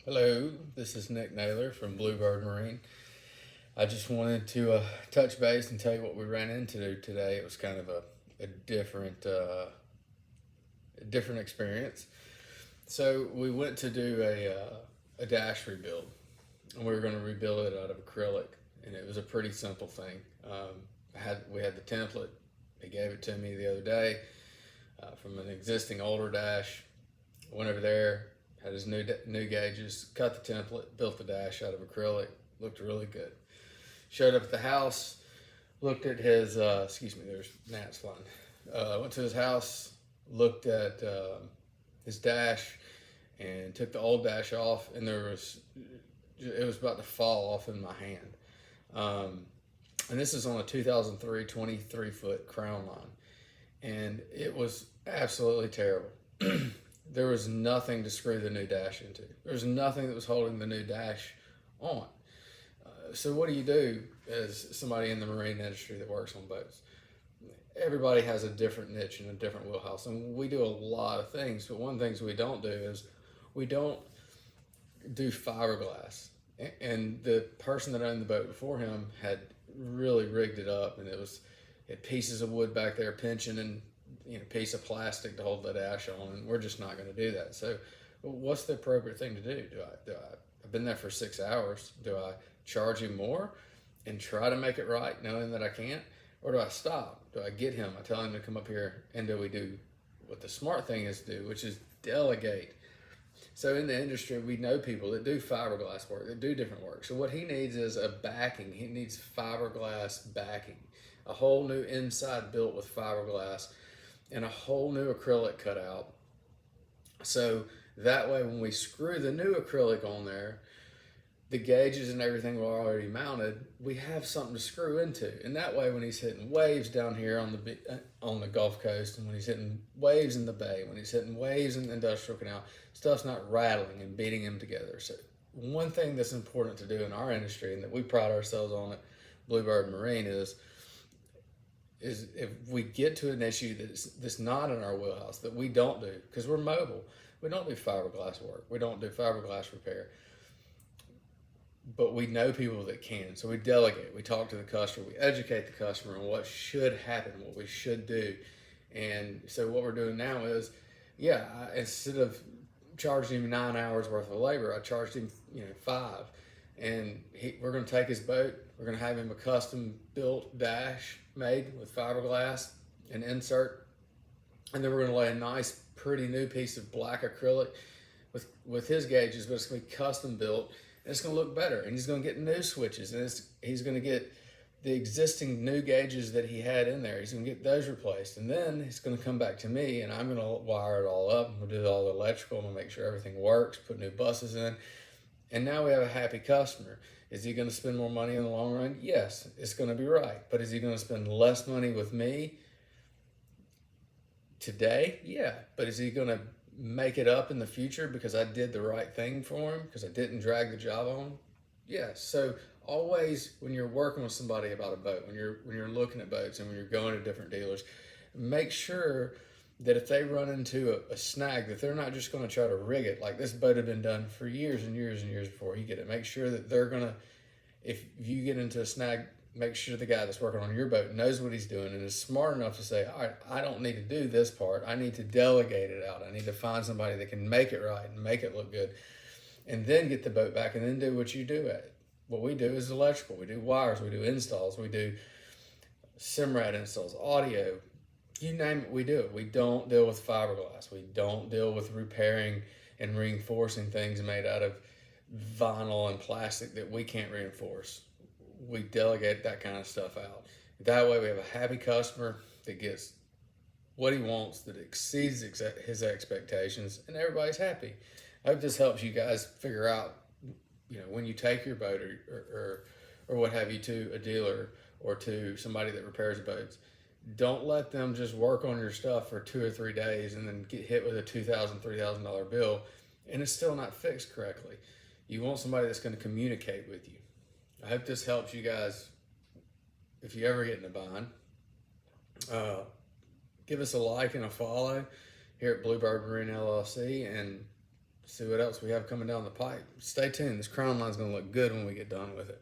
Hello, this is Nick Naylor from Bluebird Marine. I just wanted to touch base and tell you what we ran into today. It was kind of a different experience. So we went to do a dash rebuild, and we were going to rebuild it out of acrylic, and it was a pretty simple thing. We had the template. He gave it to me the other day from an existing older dash. Went over there, had his new gauges, cut the template, built the dash out of acrylic. Looked really good. Showed up at the house, looked at his excuse me, there's gnats flying. Went to his house, looked at his dash, and took the old dash off, and it was about to fall off in my hand. And this is on a 2003 23-foot crown line, and it was absolutely terrible. There was nothing to screw the new dash into. There was nothing that was holding the new dash on. So what do you do as somebody in the marine industry that works on boats? Everybody has a different niche and a different wheelhouse, and we do a lot of things. But one of the things we don't do is we don't do fiberglass. And the person that owned the boat before him had really rigged it up, and it had pieces of wood back there pinching, and piece of plastic to hold the dash on, and we're just not going to do that. So what's the appropriate thing to do? I've been there for 6 hours. Do I charge him more and try to make it right knowing that I can't? Or do I stop? Do I get him? I tell him to come up here, and do we do what the smart thing is to do, which is delegate. So in the industry, we know people that do fiberglass work, that do different work. So what he needs is a backing. He needs fiberglass backing, a whole new inside built with fiberglass, and a whole new acrylic cut out. So that way, when we screw the new acrylic on there, the gauges and everything were already mounted. We have something to screw into, and that way, when he's hitting waves down here on the Gulf Coast, and when he's hitting waves in the bay, when he's hitting waves in the Industrial Canal, stuff's not rattling and beating him together. So one thing that's important to do in our industry, and that we pride ourselves on at Bluebird Marine, is if we get to an issue that's not in our wheelhouse, that we don't do, because we're mobile. We don't do fiberglass work. We don't do fiberglass repair. But we know people that can. So we delegate. We talk to the customer. We educate the customer on what should happen, what we should do. And so what we're doing now is, instead of charging him 9 hours worth of labor, I charged him 5. And we're going to take his boat. We're going to have him a custom built dash made with fiberglass and insert, and then we're going to lay a nice, pretty new piece of black acrylic with his gauges, but it's going to be custom built, and it's going to look better. And he's going to get new switches, and he's going to get the existing new gauges that he had in there. He's going to get those replaced, and then he's going to come back to me, and I'm going to wire it all up. We'll do all the electrical. I'm going to make sure everything works, put new buses in. And now we have a happy customer. Is he going to spend more money in the long run? Yes, it's going to be right. But is he going to spend less money with me today? Yeah. But is he going to make it up in the future because I did the right thing for him, because I didn't drag the job on? Yes. So always, when you're working with somebody about a boat, when you're looking at boats and when you're going to different dealers, make sure that if they run into a snag, that they're not just going to try to rig it. Like, this boat had been done for years and years and years before you get it. Make sure that they're going to, if you get into a snag, make sure the guy that's working on your boat knows what he's doing and is smart enough to say, all right, I don't need to do this part. I need to delegate it out. I need to find somebody that can make it right and make it look good, and then get the boat back and then do what you do at it. What we do is electrical. We do wires. We do installs. We do Simrad installs, audio. You name it, we do it. We don't deal with fiberglass. We don't deal with repairing and reinforcing things made out of vinyl and plastic that we can't reinforce. We delegate that kind of stuff out. That way we have a happy customer that gets what he wants, that exceeds his expectations, and everybody's happy. I hope this helps you guys figure out, when you take your boat or what have you to a dealer or to somebody that repairs boats, don't let them just work on your stuff for 2 or 3 days and then get hit with a $2,000, $3,000 bill and it's still not fixed correctly. You want somebody that's going to communicate with you. I hope this helps you guys. If you ever get in a bind, give us a like and a follow here at Bluebird Marine LLC, and see what else we have coming down the pipe. Stay tuned. This crown line's going to look good when we get done with it.